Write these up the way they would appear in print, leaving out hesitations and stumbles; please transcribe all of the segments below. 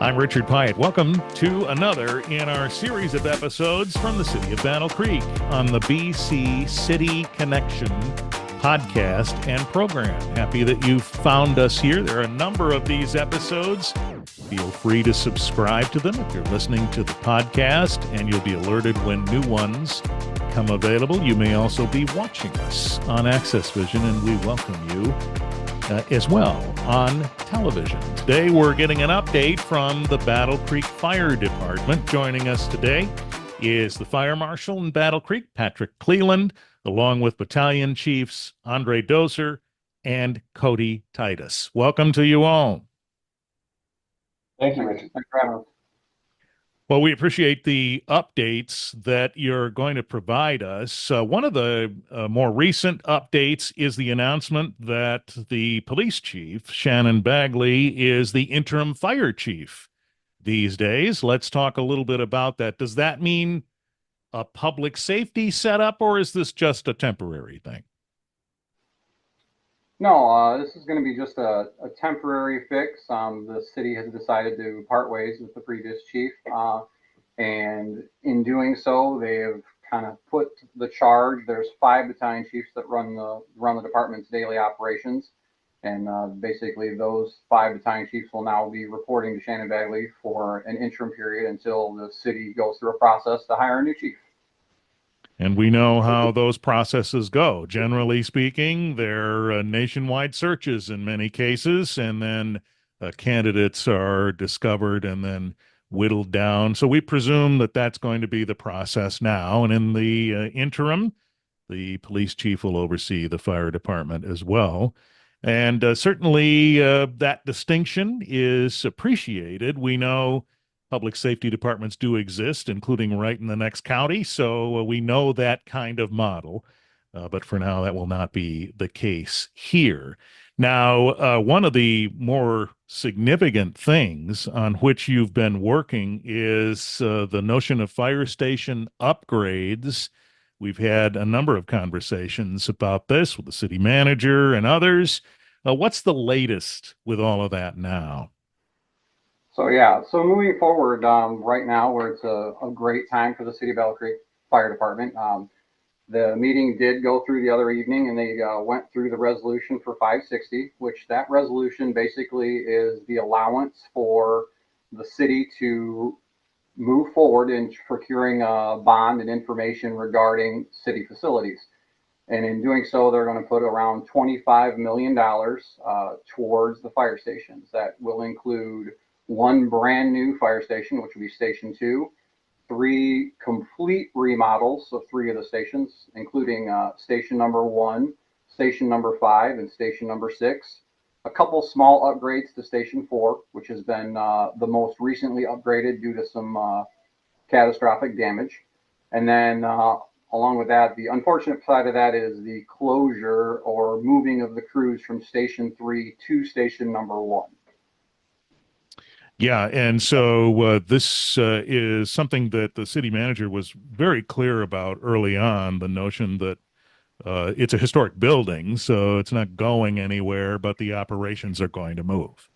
I'm Richard Pyatt. Welcome to another in our series of episodes from the city of Battle Creek on the BC City Connection podcast and program. Happy that you found us here. There are a number of these episodes. Feel free to subscribe to them if you're listening to the podcast, and you'll be alerted when new ones come available. You may also be watching us on Access Vision, and we welcome you as well on television. Today, we're getting an update from the Battle Creek Fire Department. Joining us today is the Fire Marshal in Battle Creek, Patrick Cleland, along with Battalion Chiefs Andre Dozer and Cody Titus. Welcome to you all. Thank you, Richard. Thanks for having us. Well, we appreciate the updates that you're going to provide us. One of the more recent updates is the announcement that the police chief, Shannon Bagley, is the interim fire chief these days. Let's talk a little bit about that. Does that mean a public safety setup, or is this just a temporary thing? No, this is going to be just a temporary fix. The city has decided to part ways with the previous chief, and in doing so, they have kind of put the charge. There's 5 battalion chiefs that run the department's daily operations, and basically those 5 battalion chiefs will now be reporting to Shannon Bagley for an interim period until the city goes through a process to hire a new chief. And we know how those processes go. Generally speaking, they're nationwide searches in many cases, and then candidates are discovered and then whittled down. So we presume that that's going to be the process now. And in the interim, the police chief will oversee the fire department as well. And certainly that distinction is appreciated. We know public safety departments do exist, including right in the next county. So we know that kind of model. But for now, that will not be the case here. Now, one of the more significant things on which you've been working is the notion of fire station upgrades. We've had a number of conversations about this with the city manager and others. What's the latest with all of that now? So moving forward, right now, where it's a great time for the City of Battle Creek Fire Department. The meeting did go through the other evening, and they went through the resolution for 560, which that resolution basically is the allowance for the city to move forward in procuring a bond and information regarding city facilities. And in doing so, they're going to put around $25 million towards the fire stations. That will include 1 brand new fire station, which will be Station 2, 3 complete remodels of 3 of the stations, including Station number 1, Station number 5, and Station number 6. A couple small upgrades to Station 4, which has been the most recently upgraded due to some catastrophic damage. And then along with that, the unfortunate side of that is the closure or moving of the crews from Station 3 to Station number 1. Yeah, and so this is something that the city manager was very clear about early on, the notion that it's a historic building, so it's not going anywhere, but the operations are going to move.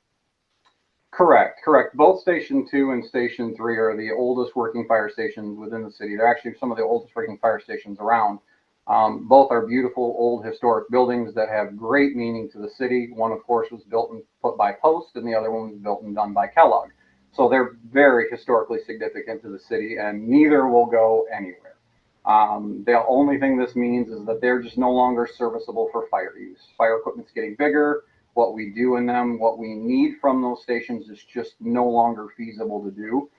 Correct. Both Station 2 and Station 3 are the oldest working fire stations within the city. They're actually some of the oldest working fire stations around. Both are beautiful old historic buildings that have great meaning to the city. One, of course, was built and put by Post, and the other one was built and done by Kellogg. So they're very historically significant to the city, and neither will go anywhere. The only thing this means is that they're just no longer serviceable for fire use. Fire equipment's getting bigger. What we do in them, what we need from those stations is just no longer feasible to do.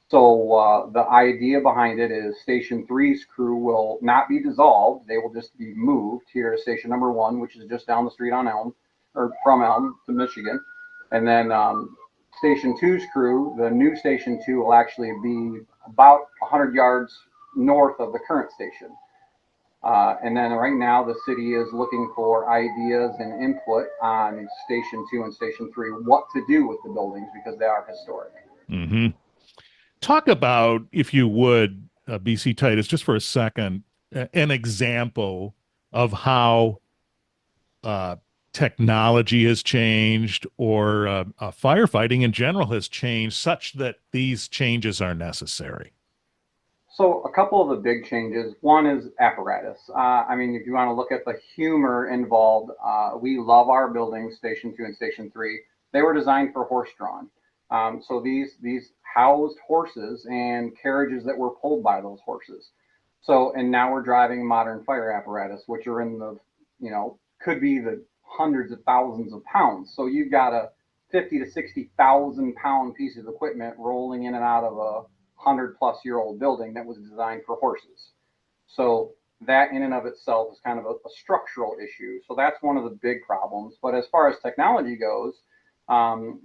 So the idea behind it is Station 3's crew will not be dissolved. They will just be moved here to Station number 1, which is just down the street on Elm, or from Elm to Michigan. And then Station 2's crew, the new Station 2 will actually be about 100 yards north of the current station. And then right now the city is looking for ideas and input on Station 2 and Station 3, what to do with the buildings because they are historic. Mm-hmm. Talk about, if you would, BC Titus, just for a second, an example of how technology has changed or firefighting in general has changed such that these changes are necessary? So a couple of the big changes. One is apparatus. I mean, if you want to look at the humor involved, we love our buildings, Station 2 and Station 3. They were designed for horse-drawn. So these housed horses and carriages that were pulled by those horses. So, and now we're driving modern fire apparatus, which are in the, could be the hundreds of thousands of pounds. So you've got a 50 to 60,000 pound piece of equipment rolling in and out of a 100-plus-year old building that was designed for horses. So that in and of itself is kind of a structural issue. So that's one of the big problems. But as far as technology goes,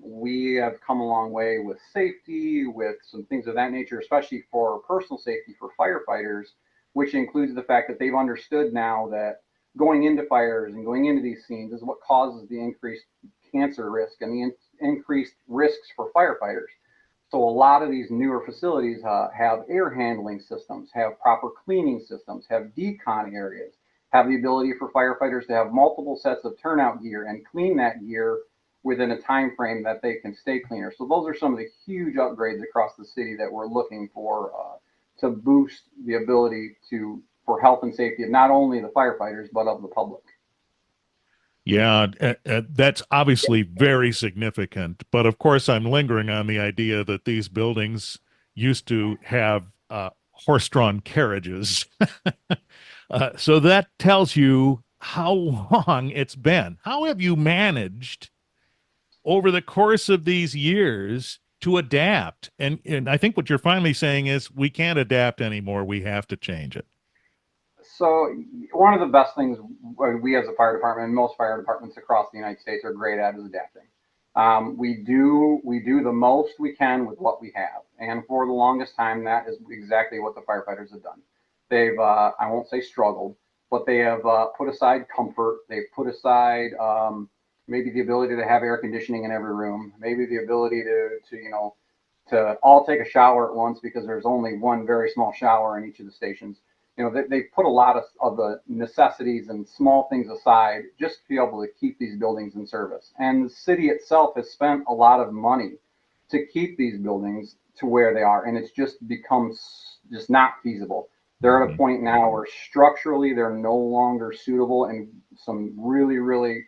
we have come a long way with safety, with some things of that nature, especially for personal safety for firefighters, which includes the fact that they've understood now that going into fires and going into these scenes is what causes the increased cancer risk and the increased risks for firefighters. So a lot of these newer facilities have air handling systems, have proper cleaning systems, have decon areas, have the ability for firefighters to have multiple sets of turnout gear and clean that gear within a time frame that they can stay cleaner. So those are some of the huge upgrades across the city that we're looking for to boost the ability for health and safety of not only the firefighters but of the public. Yeah, that's obviously very significant. But of course, I'm lingering on the idea that these buildings used to have horse-drawn carriages. So that tells you how long it's been. How have you managed over the course of these years to adapt? And I think what you're finally saying is we can't adapt anymore. We have to change it. So one of the best things we as a fire department and most fire departments across the United States are great at is adapting. We do the most we can with what we have, and for the longest time, that is exactly what the firefighters have done. They've I won't say struggled, but they have put aside comfort. They've put aside maybe the ability to have air conditioning in every room, maybe the ability to all take a shower at once because there's only one very small shower in each of the stations. They put a lot of the necessities and small things aside just to be able to keep these buildings in service. And the city itself has spent a lot of money to keep these buildings to where they are, and it's just becomes just not feasible. They're at a point now where structurally they're no longer suitable, and some really, really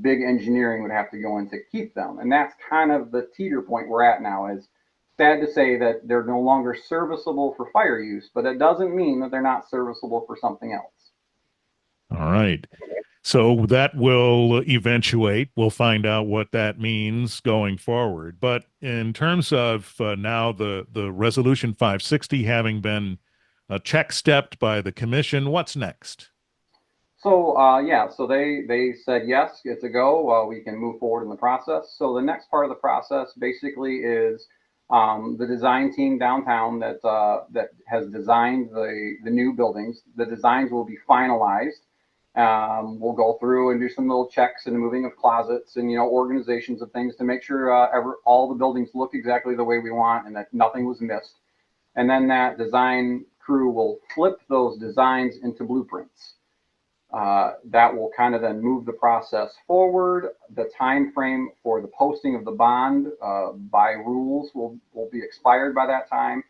big engineering would have to go in to keep them. And that's kind of the teeter point we're at now. Is sad to say that they're no longer serviceable for fire use, but it doesn't mean that they're not serviceable for something else. All right. So that will eventuate. We'll find out what that means going forward. But in terms of now the Resolution 560 having been check stepped by the commission, what's next? So so they said yes, it's a go. We can move forward in the process. So the next part of the process basically is the design team downtown that has designed the new buildings. The designs will be finalized. We'll go through and do some little checks and moving of closets and organizations of things to make sure all the buildings look exactly the way we want and that nothing was missed. And then that design crew will flip those designs into blueprints. That will kind of then move the process forward. The time frame for the posting of the bond by rules will be expired by that time.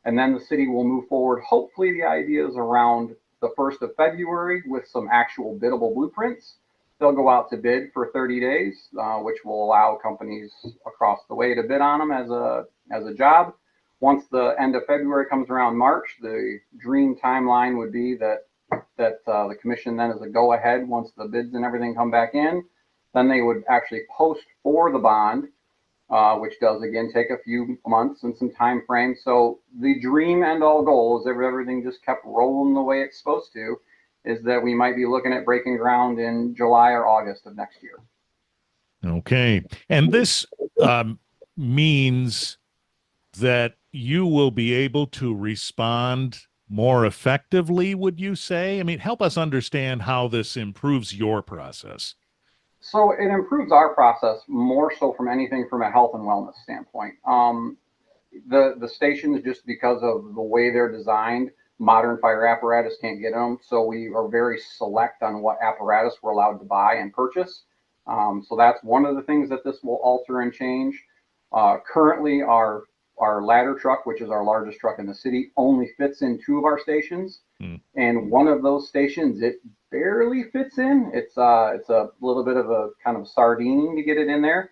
And then the city will move forward. Hopefully the idea is around the 1st of February with some actual biddable blueprints. They'll go out to bid for 30 days, which will allow companies across the way to bid on them as a job. Once the end of February comes around March, the dream timeline would be that the commission then is a go ahead once the bids and everything come back in. Then they would actually post for the bond, which does again take a few months and some time frame. So the dream and all goal is if everything just kept rolling the way it's supposed to, is that we might be looking at breaking ground in July or August of next year. Okay. And this means that you will be able to respond more effectively, would you say? I mean, help us understand how this improves your process. So it improves our process more so from anything from a health and wellness standpoint. The stations, just because of the way they're designed, modern fire apparatus can't get them. So we are very select on what apparatus we're allowed to buy and purchase. So that's one of the things that this will alter and change. Currently, our ladder truck, which is our largest truck in the city, only fits in 2 of our stations. Hmm. And one of those stations, it barely fits in. It's a little bit of a kind of sardining to get it in there.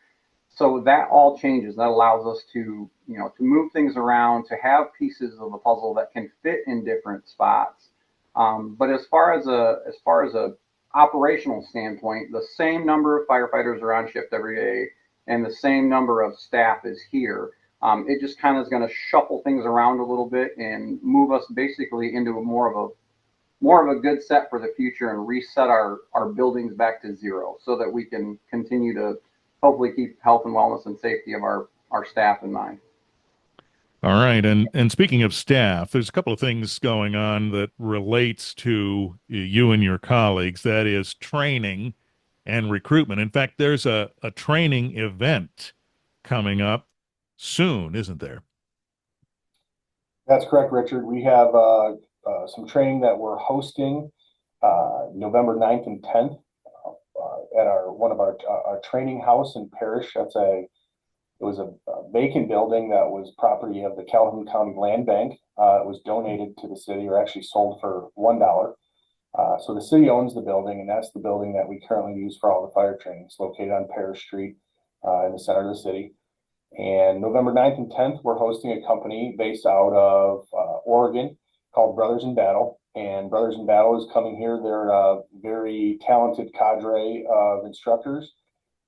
So that all changes. That allows us to, to move things around, to have pieces of the puzzle that can fit in different spots. But as far as a operational standpoint, the same number of firefighters are on shift every day, and the same number of staff is here. It just kind of is going to shuffle things around a little bit and move us basically into more of a good set for the future and reset our buildings back to zero so that we can continue to hopefully keep health and wellness and safety of our staff in mind. All right. And speaking of staff, there's a couple of things going on that relates to you and your colleagues. That is training and recruitment. In fact, there's a training event coming up soon, isn't there? That's correct, Richard. We have some training that we're hosting November 9th and 10th at one of our training house in Parrish. It was a vacant building that was property of the Calhoun County Land Bank. It was donated to the city, or actually sold for $1. So the city owns the building, and that's the building that we currently use for all the fire training. It's located on Parrish Street in the center of the city. And November 9th and 10th, we're hosting a company based out of Oregon called Brothers in Battle. And Brothers in Battle is coming here. They're a very talented cadre of instructors.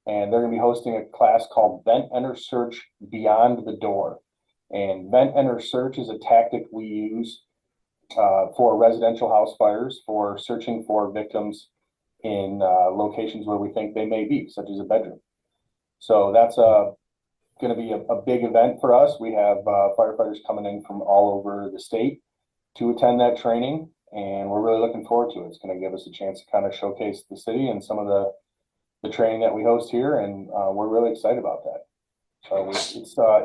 And they're going to be hosting a class called Vent, Enter, Search Beyond the Door. And Vent, Enter, Search is a tactic we use for residential house fires, for searching for victims in locations where we think they may be, such as a bedroom. So that's going to be a big event for us. We have firefighters coming in from all over the state to attend that training, and we're really looking forward to it. It's going to give us a chance to kind of showcase the city and some of the training that we host here, and we're really excited about that. So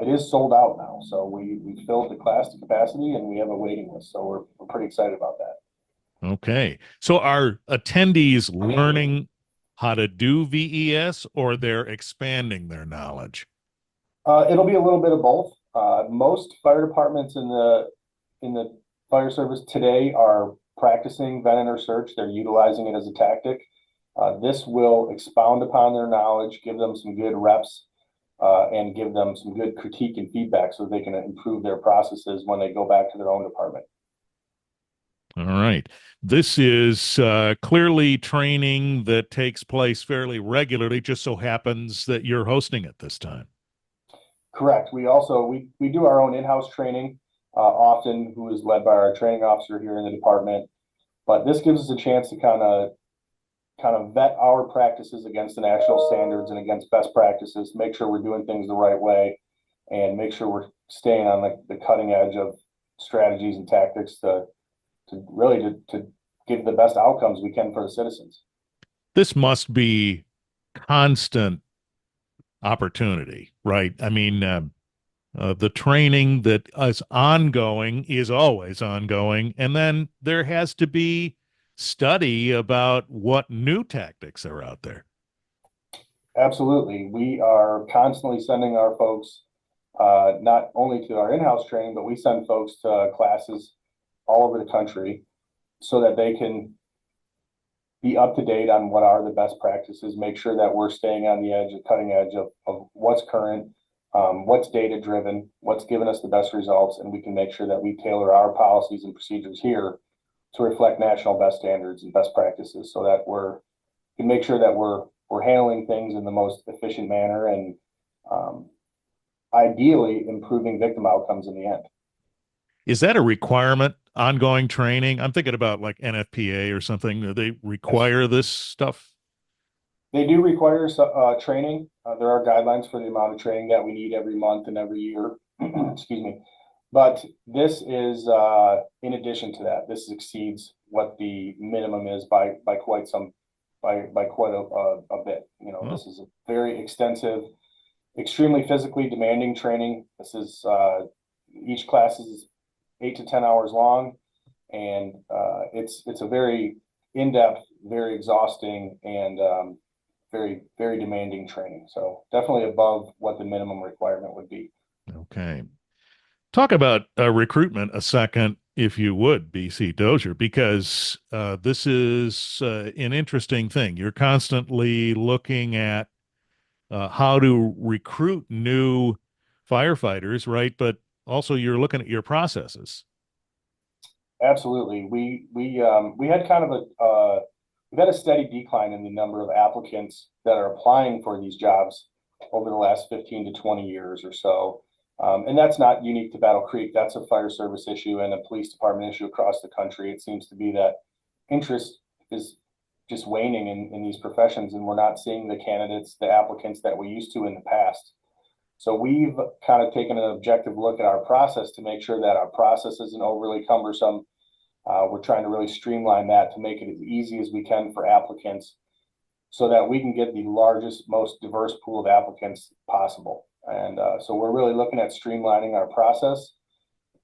it is sold out now. So we filled the class to capacity, and we have a waiting list. So we're pretty excited about that. Okay. So are attendees learning how to do VES, or they're expanding their knowledge? It'll be a little bit of both. Most fire departments in the fire service today are practicing Vent, Enter, Search. They're utilizing it as a tactic. This will expound upon their knowledge, give them some good reps, and give them some good critique and feedback so they can improve their processes when they go back to their own department. All right. This is clearly training that takes place fairly regularly. Just so happens that you're hosting it this time. Correct. We also we do our own in-house training often, who is led by our training officer here in the department. But this gives us a chance to kind of vet our practices against the national standards and against best practices, make sure we're doing things the right way, and make sure we're staying on the cutting edge of strategies and tactics to really give the best outcomes we can for the citizens. This must be constant opportunity, right? I mean, the training that is ongoing is always ongoing, and then there has to be study about what new tactics are out there. Absolutely. We are constantly sending our folks not only to our in-house training, but we send folks to classes all over the country so that they can be up to date on what are the best practices, make sure that we're staying on the edge, the cutting edge of what's current, what's data driven, what's given us the best results, and we can make sure that we tailor our policies and procedures here to reflect national best standards and best practices, so that we can make sure that we're handling things in the most efficient manner and ideally improving victim outcomes in the end. Is that a requirement, ongoing training? I'm thinking about like NFPA or something. Do they require this stuff? They do require training. There are guidelines for the amount of training that we need every month and every year. Excuse me. But this is in addition to that. This exceeds what the minimum is by quite a bit. This is a very extensive, extremely physically demanding training. This is each class is 8 to 10 hours long, and it's a very in-depth, very exhausting, and very, very demanding training. So definitely above what the minimum requirement would be. Okay. Talk about recruitment a second, if you would, BC Dozier, because this is an interesting thing. You're constantly looking at how to recruit new firefighters, right? But also you're looking at your processes. Absolutely. We had kind of we've had a steady decline in the number of applicants that are applying for these jobs over the last 15 to 20 years or so. And that's not unique to Battle Creek. That's a fire service issue and a police department issue across the country. It seems to be that interest is just waning in these professions, and we're not seeing the candidates, the applicants that we used to in the past. So we've kind of taken an objective look at our process to make sure that our process isn't overly cumbersome. We're trying to really streamline that to make it as easy as we can for applicants so that we can get the largest, most diverse pool of applicants possible. And so we're really looking at streamlining our process.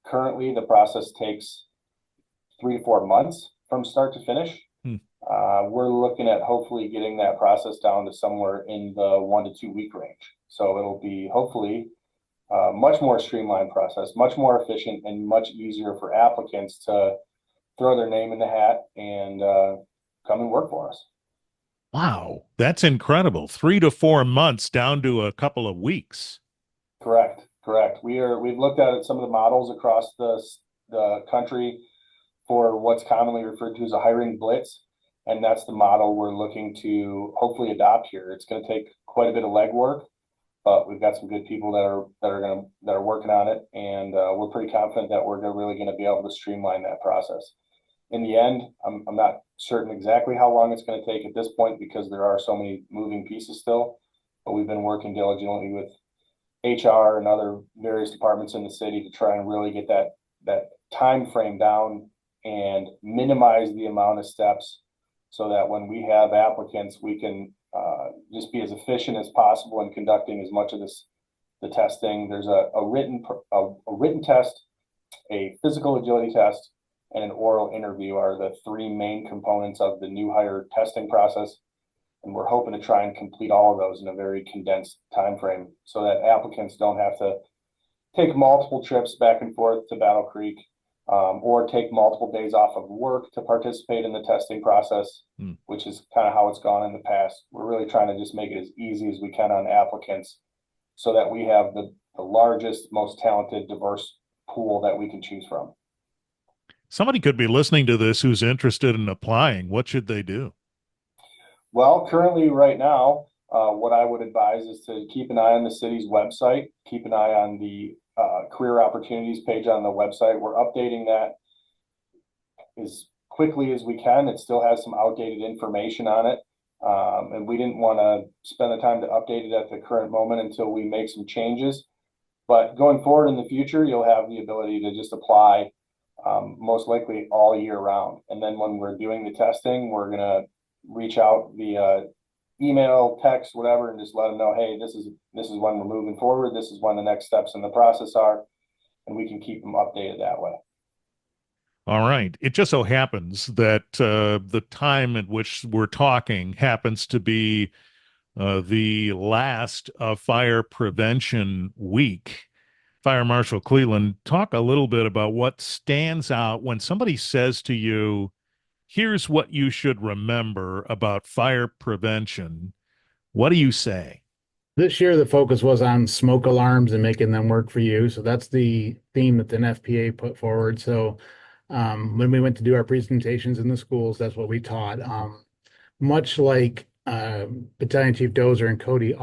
Currently, the process takes 3 to 4 months from start to finish. We're looking at hopefully getting that process down to somewhere in the 1 to 2 week range. So it'll be hopefully a much more streamlined process, much more efficient, and much easier for applicants to throw their name in the hat and come and work for us. Wow, that's incredible. 3 to 4 months down to a couple of weeks. Correct. We've looked at some of the models across the country for what's commonly referred to as a hiring blitz. And that's the model we're looking to hopefully adopt here. It's going to take quite a bit of legwork, but we've got some good people that are working on it, and we're pretty confident that we're really going to be able to streamline that process. In the end, I'm not certain exactly how long it's going to take at this point because there are so many moving pieces still, but we've been working diligently with HR and other various departments in the city to try and really get that time frame down and minimize the amount of steps so that when we have applicants, we can just be as efficient as possible in conducting as much of the testing. There's a written test, a physical agility test, and an oral interview are the 3 main components of the new hire testing process. And we're hoping to try and complete all of those in a very condensed time frame so that applicants don't have to take multiple trips back and forth to Battle Creek or take multiple days off of work to participate in the testing process, which is kind of how it's gone in the past. We're really trying to just make it as easy as we can on applicants so that we have the largest, most talented, diverse pool that we can choose from. Somebody could be listening to this who's interested in applying. What should they do? Well, currently right now, what I would advise is to keep an eye on the city's website, keep an eye on the career opportunities page on the website. We're updating that as quickly as we can. It still has some outdated information on it. And we didn't want to spend the time to update it at the current moment until we make some changes. But going forward in the future, you'll have the ability to just apply most likely all year round. And then when we're doing the testing, we're going to reach out via email, text, whatever, and just let them know, hey, this is when we're moving forward. This is when the next steps in the process are, and we can keep them updated that way. All right. It just so happens that the time at which we're talking happens to be the last of Fire Prevention Week. Fire Marshal Cleland, talk a little bit about what stands out when somebody says to you, here's what you should remember about fire prevention. What do you say? This year, the focus was on smoke alarms and making them work for you. So that's the theme that the NFPA put forward. So when we went to do our presentations in the schools, that's what we taught. Much like Battalion Chief Dozier and Cody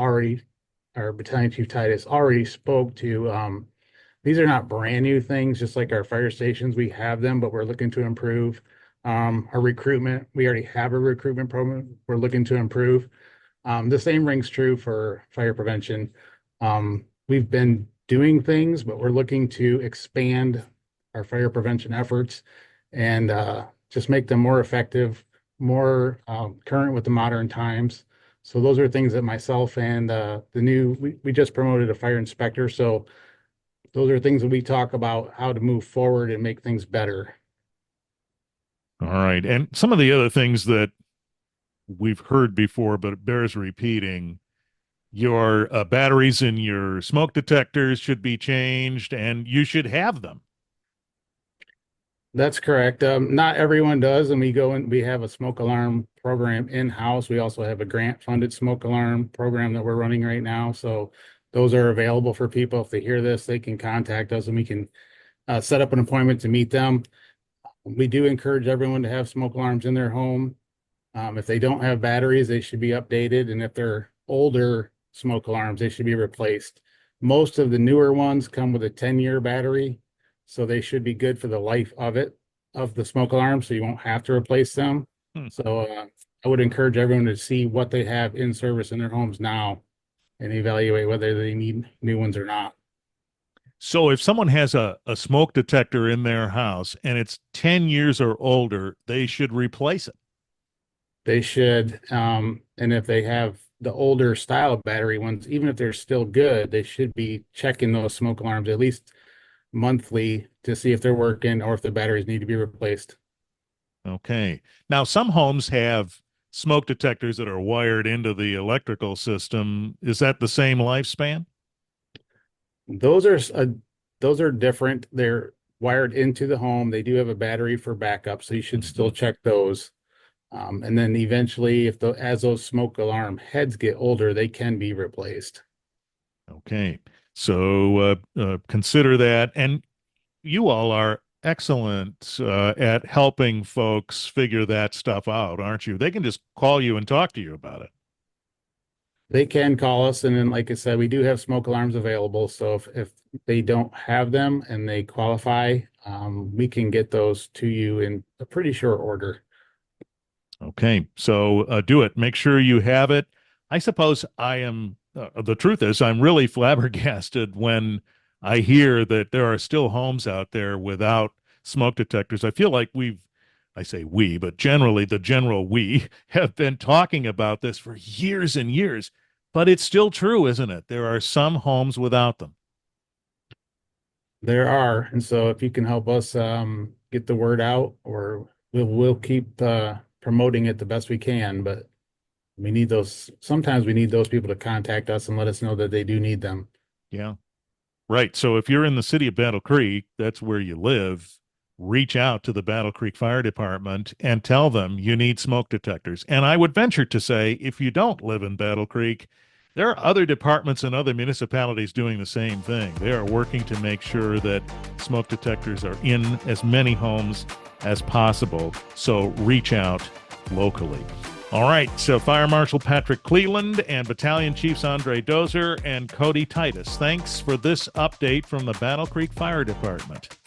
Battalion Chief Titus already spoke to, these are not brand new things, just like our fire stations, we have them, but we're looking to improve. Our recruitment, we already have a recruitment program we're looking to improve. The same rings true for fire prevention. We've been doing things, but we're looking to expand our fire prevention efforts and just make them more effective, more current with the modern times. So those are things that myself and we just promoted a fire inspector. So those are things that we talk about how to move forward and make things better. All right. And some of the other things that we've heard before, but it bears repeating. Your batteries in your smoke detectors should be changed, and you should have them. That's correct. Not everyone does, and we have a smoke alarm program in-house. We also have a grant-funded smoke alarm program that we're running right now. So those are available for people. If they hear this, they can contact us and we can set up an appointment to meet them. We do encourage everyone to have smoke alarms in their home. If they don't have batteries, they should be updated, and if they're older smoke alarms, they should be replaced. Most of the newer ones come with a 10-year battery, so they should be good for the life of the smoke alarm, so you won't have to replace them. So I would encourage everyone to see what they have in service in their homes now and evaluate whether they need new ones or not. So if someone has a smoke detector in their house and it's 10 years or older, they should replace it. They should, and if they have the older style battery ones, even if they're still good, they should be checking those smoke alarms at least monthly to see if they're working or if the batteries need to be replaced. Okay. Now, some homes have smoke detectors that are wired into the electrical system. Is that the same lifespan? Those are different. They're wired into the home. They do have a battery for backup, so you should still check those. And then eventually, as those smoke alarm heads get older, they can be replaced. Okay. So consider that. And you all are excellent at helping folks figure that stuff out, aren't you? They can just call you and talk to you about it. They can call us, and then, like I said, we do have smoke alarms available. So if they don't have them and they qualify, we can get those to you in a pretty short order. Okay. So do it. Make sure you have it. I suppose the truth is, I'm really flabbergasted when I hear that there are still homes out there without smoke detectors. I feel like I say we, but generally the general we have been talking about this for years and years, but it's still true, isn't it? There are some homes without them. There are, and so if you can help us get the word out, or we'll keep promoting it the best we can. But we need those. Sometimes we need those people to contact us and let us know that they do need them. Yeah. Right. So if you're in the city of Battle Creek, that's where you live, reach out to the Battle Creek Fire Department and tell them you need smoke detectors. And I would venture to say, if you don't live in Battle Creek, there are other departments and other municipalities doing the same thing. They are working to make sure that smoke detectors are in as many homes as possible. So reach out locally. All right, so Fire Marshal Patrick Cleland and Battalion Chiefs Andre Dozer and Cody Titus, thanks for this update from the Battle Creek Fire Department.